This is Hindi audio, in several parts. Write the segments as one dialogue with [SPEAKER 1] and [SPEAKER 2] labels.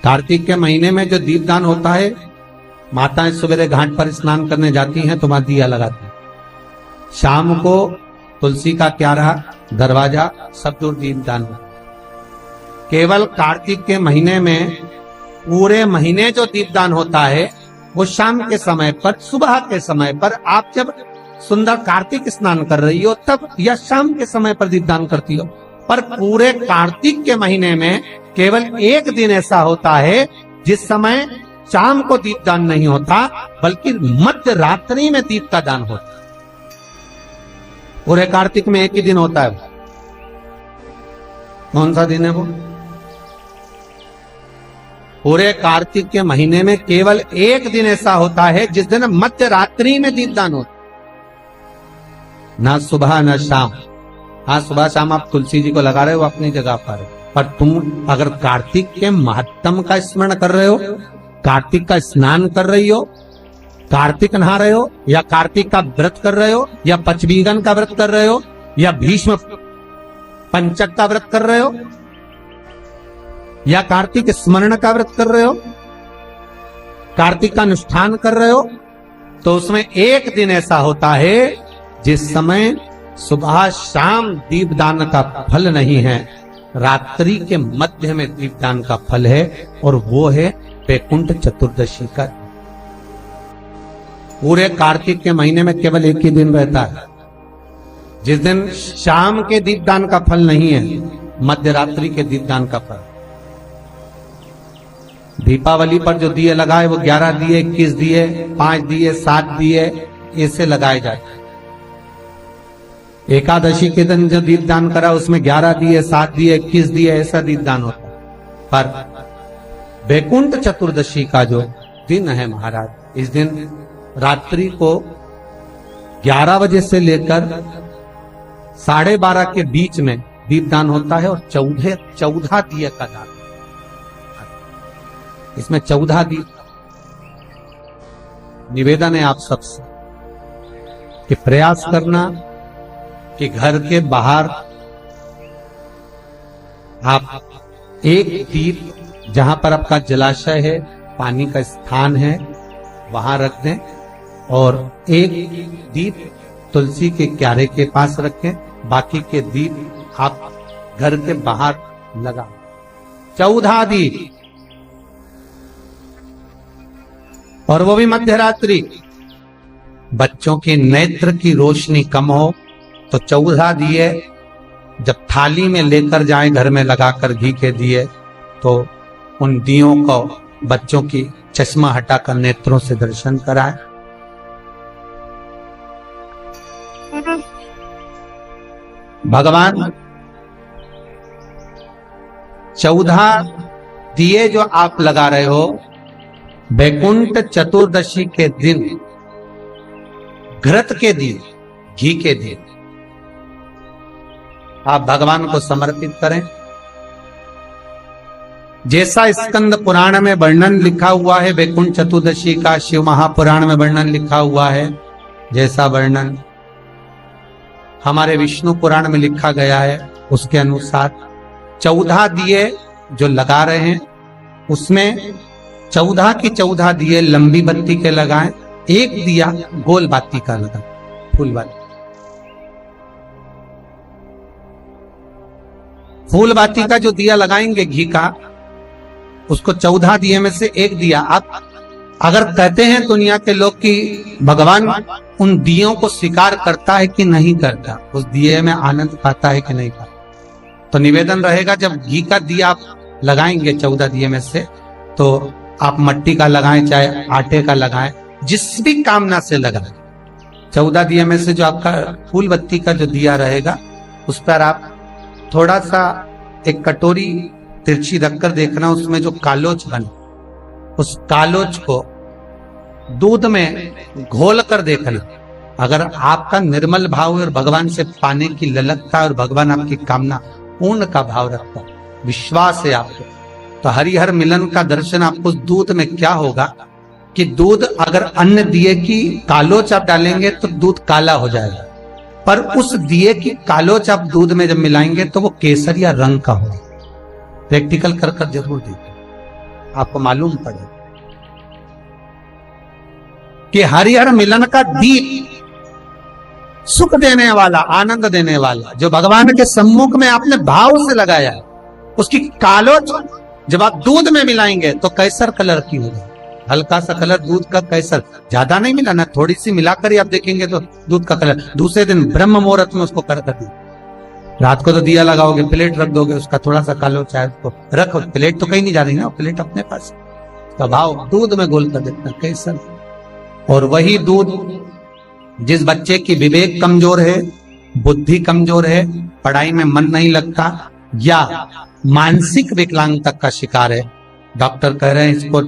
[SPEAKER 1] कार्तिक के महीने में जो दीपदान होता है, माताएं सवेरे घाट पर स्नान करने जाती हैं तो वहां दिया लगाती हैं। शाम को तुलसी का क्यारा, दरवाजा सब दूर दीपदान होता है। केवल कार्तिक के महीने में पूरे महीने जो दीपदान होता है वो शाम के समय पर, सुबह के समय पर, आप जब सुंदर कार्तिक स्नान कर रही हो तब, या शाम के समय पर दीपदान करती हो। पर पूरे कार्तिक के महीने में केवल एक दिन ऐसा होता है जिस समय शाम को दीपदान नहीं होता, बल्कि मध्य रात्रि में दीप का दान होता है। पूरे कार्तिक में एक ही दिन होता है। कौन सा दिन है वो? पूरे कार्तिक के महीने में केवल एक दिन ऐसा होता है जिस दिन मध्य रात्रि में दीपदान होता, ना सुबह ना शाम। हाँ, सुबह शाम आप तुलसी जी को लगा रहे हो अपनी जगह पर तुम अगर कार्तिक के महत्तम का स्मरण कर रहे हो, कार्तिक का स्नान कर रही हो, कार्तिक नहा रहे हो, या कार्तिक का व्रत कर रहे हो, या पचवीगन का व्रत कर रहे हो, या भीष्म पंचक का व्रत कर रहे हो, या कार्तिक स्मरण का व्रत कर रहे हो, कार्तिक का अनुष्ठान कर रहे हो, तो उसमें एक दिन ऐसा होता है जिस समय सुबह शाम दीपदान का फल नहीं है, रात्रि के मध्य में दीपदान का फल है, और वो है वैकुंठ चतुर्दशी का। पूरे कार्तिक के महीने में केवल एक ही दिन रहता है जिस दिन शाम के दीपदान का फल नहीं है, मध्य रात्रि के दीपदान का फल। दीपावली पर जो दिए लगाए वो 11 दिए, 21 दिए, 5 दिए, 7 दिए, ऐसे लगाए जाते हैं। एकादशी के दिन जो दीपदान करा उसमें 11 दिए, 7 दिए, 21 दिए, ऐसा दीपदान होता है। पर वैकुंठ चतुर्दशी का जो दिन है महाराज, इस दिन रात्रि को 11 बजे से लेकर 12:30 के बीच में दीपदान होता है, और 14 दिए का दान। इसमें 14 दीप। निवेदन है आप सबसे कि प्रयास करना कि घर के बाहर आप एक दीप, जहां पर आपका जलाशय है, पानी का स्थान है, वहां रख दें, और एक दीप तुलसी के क्यारे के पास रखें। बाकी के दीप आप घर के बाहर लगा। 14 दीप, और वो भी मध्य रात्रि। बच्चों की नेत्र की रोशनी कम हो तो 14 दिए जब थाली में लेकर जाएं, घर में लगाकर घी के दिए, तो उन दियों को बच्चों की चश्मा हटाकर नेत्रों से दर्शन कराएं। भगवान 14 दिए जो आप लगा रहे हो, वैकुंठ चतुर्दशी के दिन घृत के दिए, घी के दिए आप भगवान को समर्पित करें। जैसा स्कंद पुराण में वर्णन लिखा हुआ है वैकुंठ चतुर्दशी का, शिव महापुराण में वर्णन लिखा हुआ है, जैसा वर्णन हमारे विष्णु पुराण में लिखा गया है, उसके अनुसार 14 दिए जो लगा रहे हैं उसमें 14 की 14 दिए लंबी बत्ती के लगाएं, एक दिया गोल बाती का लगाएं, फूल बाती। फूल बाती का जो दिया लगाएंगे घी का, उसको 14 दिए में से एक दिया। आप अगर कहते हैं दुनिया के लोग कि भगवान उन दियों को स्वीकार करता है कि नहीं करता, उस दिए में आनंद पाता है कि नहीं पाता, तो निवेदन रहेगा जब घी का दिया आप लगाएंगे 14 दिए में से, तो आप मट्टी का लगाएं चाहे आटे का लगाएं, जिस भी कामना से लगाएं। 14 दिए में से जो आपका फूल बत्ती का जो दिया रहेगा, उस पर आप थोड़ा सा एक कटोरी तिरछी रखकर देखना, उसमें जो कालोच बने, उस कालोच को दूध में घोल कर देखना। अगर आपका निर्मल भाव और भगवान से पाने की ललकता और भगवान आपकी कामना पूर्ण का भाव रखता है, विश्वास है आपको, तो हरिहर मिलन का दर्शन आपको दूध में क्या होगा कि दूध अगर अन्य दिए की कालोच आप डालेंगे तो दूध काला हो जाएगा, पर उस दिए की कालोच आप दूध में जब मिलाएंगे तो वो केसरिया रंग का होगा। प्रैक्टिकल कर जरूर देखिए। आपको मालूम पड़े कि हरिहर मिलन का दीप, सुख देने वाला, आनंद देने वाला, जो भगवान के सम्मुख में आपने भाव से लगाया है, उसकी कालोच जब आप दूध में मिलाएंगे तो कैसर कलर की होगा। हल्का सा कलर दूध का कैसर, ज्यादा नहीं मिलाना, थोड़ी सी मिलाकर ही आप देखेंगे तो दूध का कलर। दूसरे दिन ब्रह्म मुहूर्त में उसको कर दें। रात को तो दिया लगाओगे, प्लेट रख दोगे, उसका थोड़ा सा कालो चाहे उसको रखो, प्लेट तो कहीं नहीं जा रही ना, प्लेट अपने पास। तो भाव दूध में घोल कर देना कैसर। और वही दूध जिस बच्चे की विवेक कमजोर है, बुद्धि कमजोर है, पढ़ाई में मन नहीं लगता, या मानसिक विकलांगता का शिकार है, डॉक्टर कह रहे हैं इसको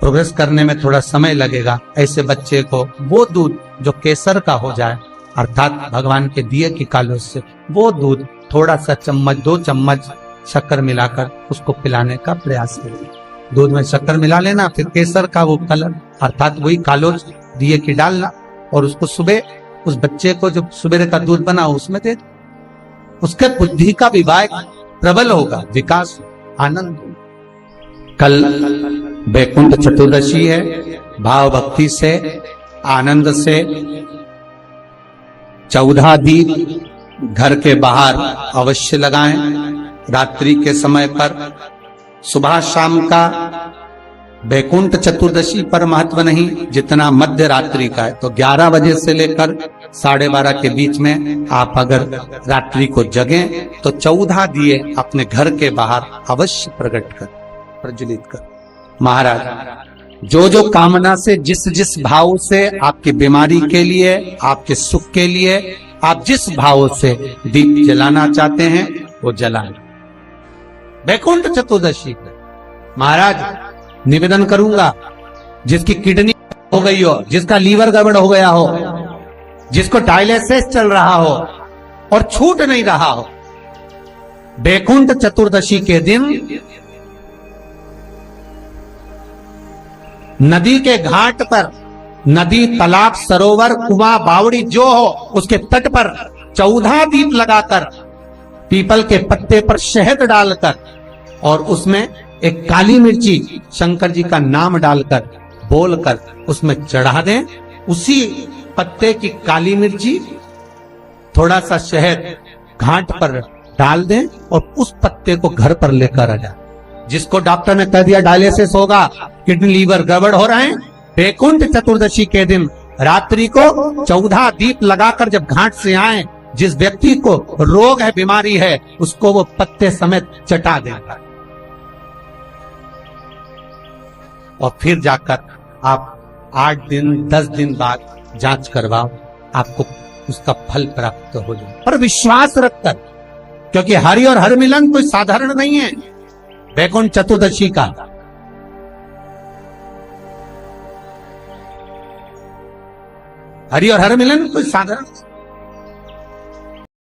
[SPEAKER 1] प्रोग्रेस करने में थोड़ा समय लगेगा, ऐसे बच्चे को वो दूध जो केसर का हो जाए, अर्थात भगवान के दिए की कालोच से, वो दूध थोड़ा सा चम्मच, 2 चम्मच शक्कर मिलाकर उसको पिलाने का प्रयास करें। दूध में शक्कर मिला लेना, फिर केसर का वो कलर अर्थात वही कालोच दिए की डालना, और उसको सुबह उस बच्चे को जो सुबह का दूध बना उसमें दे, उसके बुद्धि का विवेक प्रबल होगा, विकास, आनंद। कल वैकुंठ चतुर्दशी है, भाव भक्ति से, आनंद से 14 दीप घर के बाहर अवश्य लगाएं। रात्रि के समय पर, सुबह शाम का वैकुंठ चतुर्दशी पर महत्व नहीं जितना मध्य रात्रि का है। तो 11 बजे से लेकर 12:30 के बीच में आप अगर रात्रि को जगें तो 14 दिए अपने घर के बाहर अवश्य प्रकट कर, प्रज्वलित कर। महाराज जो जो कामना से, जिस जिस भाव से आपकी बीमारी के लिए, आपके सुख के लिए, आप जिस भाव से दीप जलाना चाहते हैं वो जलाएं। वैकुंठ चतुर्दशी पर महाराज निवेदन करूंगा, जिसकी किडनी हो गई हो, जिसका लीवर गड़बड़ हो गया हो, जिसको डायलिसिस चल रहा हो और छूट नहीं रहा हो, वैकुंठ चतुर्दशी के दिन नदी के घाट पर, नदी, तालाब, सरोवर, कुआं, बावड़ी जो हो, उसके तट पर 14 दीप लगाकर, पीपल के पत्ते पर शहद डालकर और उसमें एक काली मिर्ची शंकर जी का नाम डालकर, बोलकर उसमें चढ़ा दें। उसी पत्ते की काली मिर्ची, थोड़ा सा शहद घाट पर डाल दें और उस पत्ते को घर पर लेकर आ जाए। जिसको डॉक्टर ने कह दिया डायलिसिस होगा, किडनी लीवर गड़बड़ हो रहे हैं, वैकुंठ चतुर्दशी के दिन रात्रि को 14 दीप लगाकर जब घाट से आए, जिस व्यक्ति को रोग है, बीमारी है, उसको वो पत्ते समेत चटा देगा। और फिर जाकर आप 8 दिन 10 दिन बाद जांच करवाओ, आपको उसका फल प्राप्त हो जाए। पर विश्वास रखकर, क्योंकि हरि और हर मिलन कोई साधारण नहीं है। वैकुंठ चतुर्दशी का हरि और हर मिलन कोई साधारण